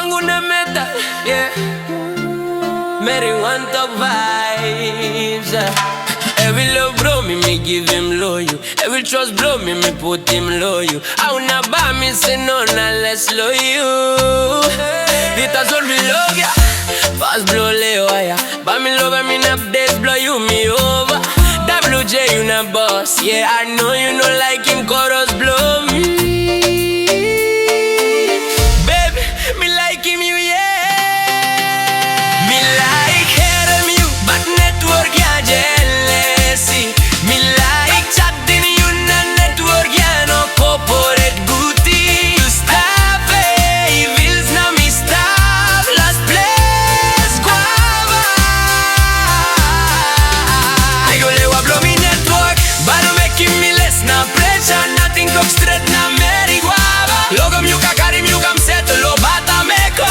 wangu na meta, yeah. Mary wantok vibes. Every love bro, me give him loyal. Every trust bro, me put him loyal. I wanna buy me say no, not less loyal. It all me love ya, fast blow leo ya. But me love me in updates, blow you me over. Dablew Jhay, you na boss, yeah. I know you know like him chorus blow me. Baby, me like him you, yeah. Me like hearing you, but network ya jealousy. Me like chatting you na network ya no corporate goodie. You stop bills na me stop last place guava. I go lewa blow me network, but no making me less na pressure. Nothing talk straight na Mary guava. Logo mi kakari mi kam set lo bata meko.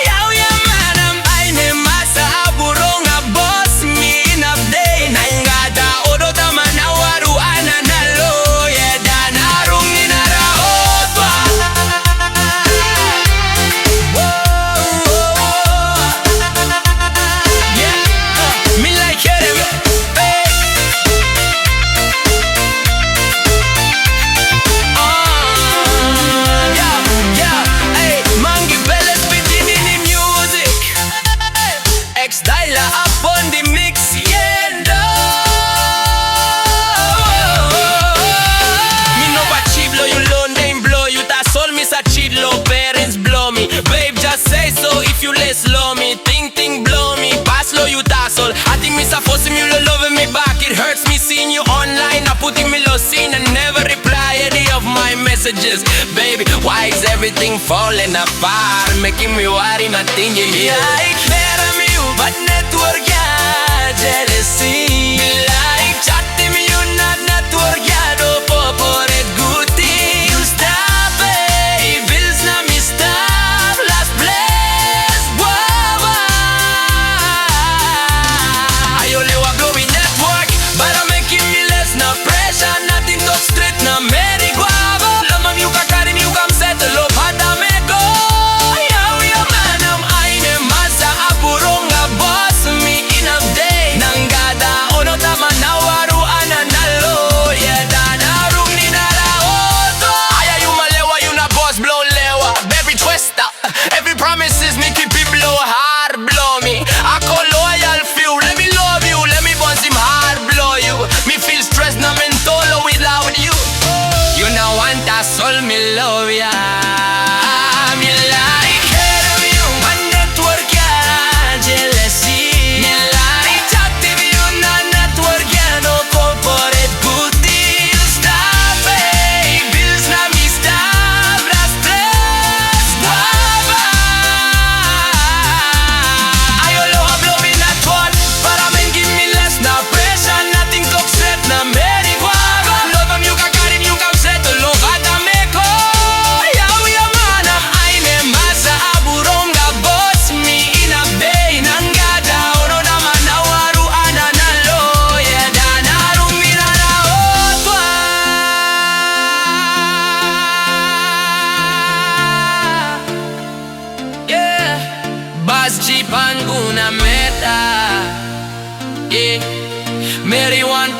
Yaw ya manam ay ne masa aburonga boss mi in update. Nangada odo tama na waru ananalo. Yeah, danarung ni naraotwa. Yeah, me like it. Ex-Tylah up on the mix, yeah, no. Me know what cheap blow you low, name blow you. That's all me sa cheat low, parents blow me. Babe, just say so if you less slow me. Think blow me, pass low you tassel. I think me sa force you loving me back. It hurts me seeing you online. I putting me low scene and never reply any of my messages. Baby, why is everything falling apart? Making me worry, nothing you hear. Like better me you, but network ya jealousy. Me like chatting me you not network ya do corporate goodie. You stop bills na me stop last place guava. I only want blowing network, but I'm making me less na pressure. Nothing talk straight na Mary guava. Lama mi kakari mi kam settle up hada me go. Yaw ya manam ay ne masa aburonga boss mi in update. Nangada ono tama na waru ananalo. Yeah, danarung ni naraoto. Aya you malewa, you na boss blow lewa. Baby twister, every promises me keep it blow hard blow me. I call loyal few, let me love you, let me bounce him hard blow you. Me feel stressed na mentolo without you. You know want that soul me love ya. Me like hearing you, but network ya jealousy. Me like chatting you na network ya no corporate goodie. You stop bills na me stop last place guava. I only blow me network, but I mean give me less na pressure. Nothing talk straight na Mary guava. Love him you kakari you kam settle lo hada meko. Yaw ya manam ay ne masa aburonga boss mi in update. Nangada ono naman na waru ananalo. Yeah, danarung ni naraotwa. Yeah, bas jeep ang guna meta. Yeah, Mary one